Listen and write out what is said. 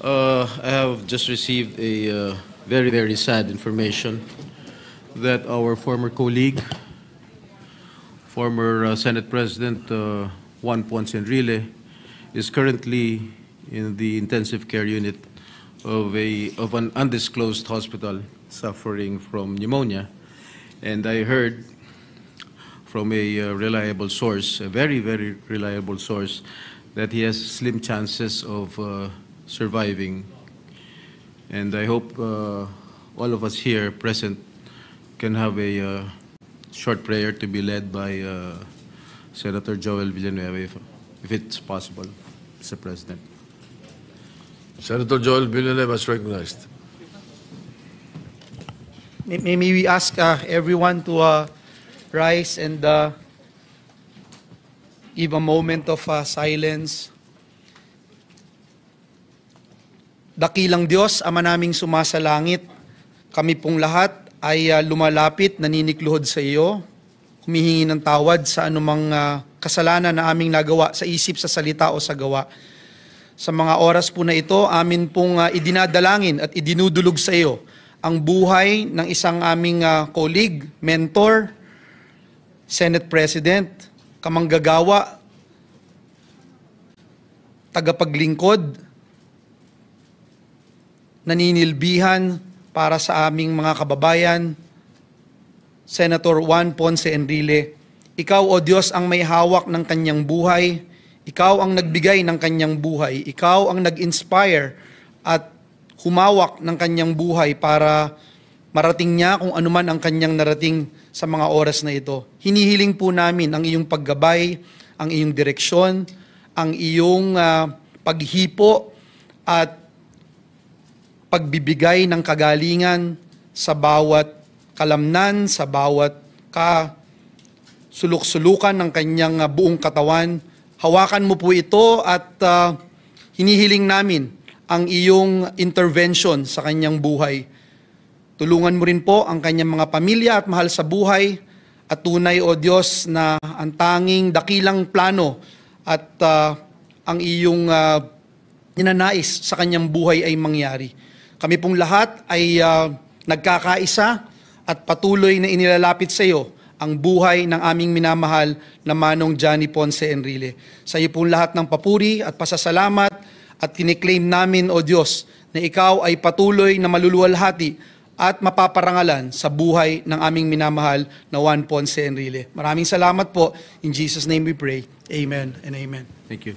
I have just received a very, very sad information that our former colleague, former Senate President Juan Ponce Enrile, is currently in the intensive care unit of an undisclosed hospital suffering from pneumonia. And I heard from a reliable source, a very, very reliable source, that he has slim chances of surviving. And I hope all of us here present can have a short prayer to be led by Senator Joel Villanueva, if it's possible, Mr. President. Senator Joel Villanueva is recognized. May we ask everyone to rise and give a moment of silence. Dakilang Diyos, Ama naming sumasalangit, kami pong lahat ay lumalapit, naninikluhod sa iyo, humihingi ng tawad sa anumang kasalanan na aming nagawa sa isip, sa salita o sa gawa. Sa mga oras po na ito, amin pong idinadalangin at idinudulog sa iyo ang buhay ng isang aming colleague, mentor, Senate President, kamanggagawa, tagapaglingkod, naninilbihan para sa aming mga kababayan, Senator Juan Ponce Enrile. Ikaw, O Diyos, ang may hawak ng kanyang buhay. Ikaw ang nagbigay ng kanyang buhay. Ikaw ang nag-inspire at humawak ng kanyang buhay para marating niya kung anuman ang kanyang narating sa mga oras na ito. Hinihiling po namin ang iyong paggabay, ang iyong direksyon, ang iyong paghipo at pagbibigay ng kagalingan sa bawat kalamnan, sa bawat suluk-sulukan ng kanyang buong katawan. Hawakan mo po ito at hinihiling namin ang iyong intervention sa kanyang buhay. Tulungan mo rin po ang kanyang mga pamilya at mahal sa buhay at tunay, O Diyos, na ang tanging dakilang plano at ang iyong ninanais sa kanyang buhay ay mangyari. Kami pong lahat ay nagkakaisa at patuloy na inilalapit sa iyo ang buhay ng aming minamahal na Manong Johnny Ponce Enrile. Sa iyo pong lahat ng papuri at pasasalamat at kiniklaim namin, O Diyos, na ikaw ay patuloy na maluluwalhati at mapaparangalan sa buhay ng aming minamahal na Juan Ponce Enrile. Maraming salamat po. In Jesus' name we pray. Amen and amen. Thank you.